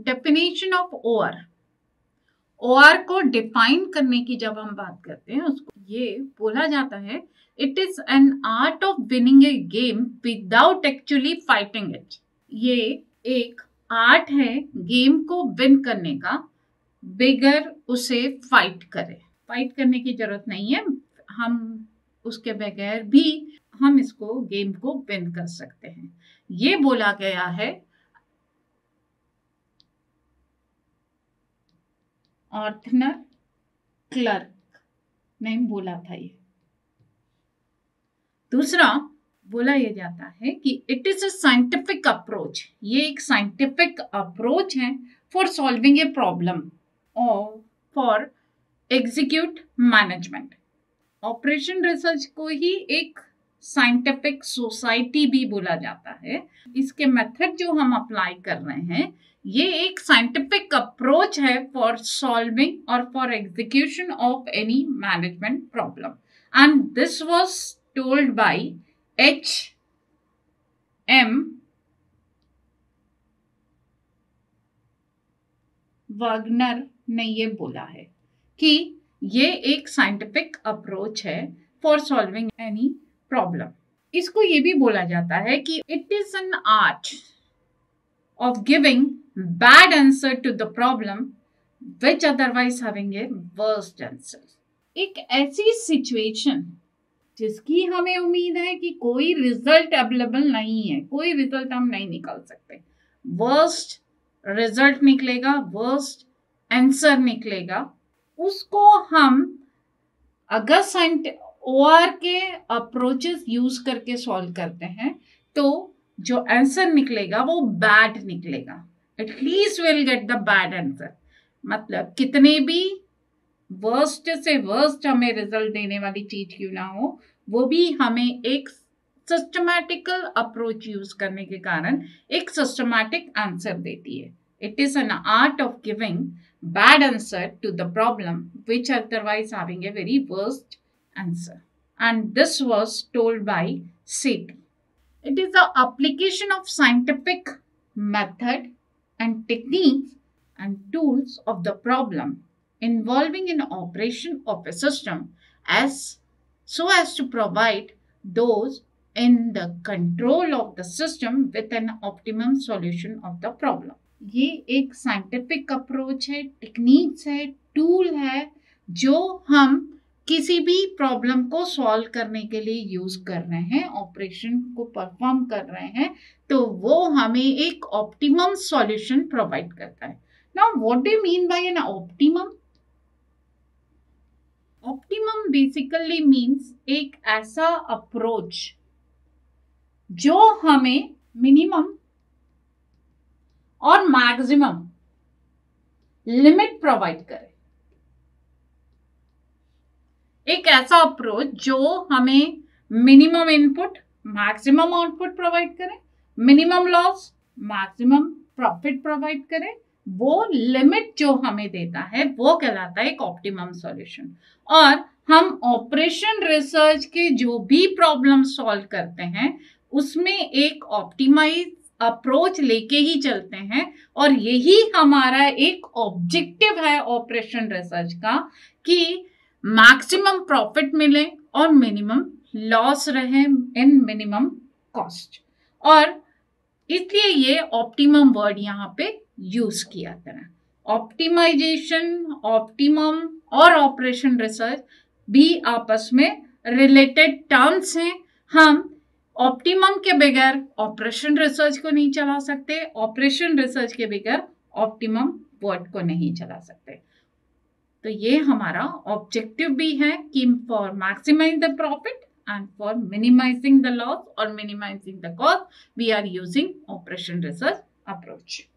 Definition of OR. OR को define करने की जब हम बात करते हैं, उसको ये बोला जाता है, it is an art of winning A game without actually fighting it. ये एक आर्ट है गेम को विन करने का, बगैर उसे फाइट करे। फाइट करने की जरूरत नहीं है, हम उसके बगैर भी हम इसको गेम को विन कर सकते हैं। ये बोला गया है आर्थर क्लर्क ने बोला था। ये दूसरा बोला यह जाता है कि it is a scientific approach. ये एक साइंटिफिक अप्रोच है फॉर सॉल्विंग ए प्रॉब्लम और for execute management. Operation research को ही एक साइंटिफिक सोसाइटी भी बोला जाता है। इसके मेथड जो हम अप्लाई कर रहे हैं, ये एक साइंटिफिक अप्रोच है फॉर सॉल्विंग और for execution of any management problem. And this was told by H.M. Wagner ने ये बोला है कि ये एक साइंटिफिक अप्रोच है फॉर सॉल्विंग एनी प्रॉब्लम। इसको ये भी बोला जाता है कि it is an art of giving bad answer to the problem which otherwise having a worst answer. एक ऐसी सिचुएशन जिसकी हमें उम्मीद है कि कोई रिजल्ट अवेलेबल नहीं है, कोई रिजल्ट हम नहीं निकाल सकते, वर्स्ट रिजल्ट निकलेगा, वर्स्ट आंसर निकलेगा, उसको हम अगर ओआर के अप्रोचेस यूज करके सॉल्व करते हैं तो जो आंसर निकलेगा वो बैड निकलेगा। At least will get the bad answer. मतलब कितने भी वर्स्ट से वर्स्ट हमें रिजल्ट देने वाली चीज क्यों ना हो, वो भी हमें एक सिस्टमैटिकल अप्रोच यूज करने के कारण एक सिस्टमैटिक आंसर देती है। It is an art of giving bad answer to the problem which otherwise having a very worst answer. And this was told by Sethi. It is the application of scientific method and techniques and tools of the problem involving an operation of a system so as to provide those in the control of the system with an optimum solution of the problem. ये एक scientific approach है, techniques है, tool है जो हम किसी भी problem को सॉल्व करने के लिए यूज कर रहे हैं, ऑपरेशन को परफॉर्म कर रहे हैं, तो वो हमें एक ऑप्टिमम सॉल्यूशन प्रोवाइड करता है। Now what do you mean by an optimum? Optimum basically means एक ऐसा अप्रोच जो हमें मिनिमम और मैक्सिमम लिमिट प्रोवाइड करे। एक ऐसा अप्रोच जो हमें minimum input maximum output provide करे, minimum loss maximum profit provide करे, वो लिमिट जो हमें देता है वो कहलाता है एक ऑप्टिमम सॉल्यूशन। और हम ऑपरेशन रिसर्च के जो भी प्रॉब्लम सॉल्व करते हैं उसमें एक ऑप्टिमाइज अप्रोच लेके ही चलते हैं, और यही हमारा एक ऑब्जेक्टिव है ऑपरेशन रिसर्च का कि मैक्सिमम प्रॉफिट मिले और मिनिमम लॉस रहे इन मिनिमम कॉस्ट। और इसलिए ये ऑप्टिमम वर्ड यहाँ पे यूज किया था। ऑप्टिमाइजेशन, ऑप्टिमम और ऑपरेशन रिसर्च भी आपस में रिलेटेड टर्म्स हैं। हम ऑप्टिमम के बगैर ऑपरेशन रिसर्च को नहीं चला सकते, ऑपरेशन रिसर्च के बगैर ऑप्टिमम वर्ड को नहीं चला सकते। तो ये हमारा ऑब्जेक्टिव भी है कि for maximize the profit and for minimizing the loss or minimizing the cost, we are using operation research approach.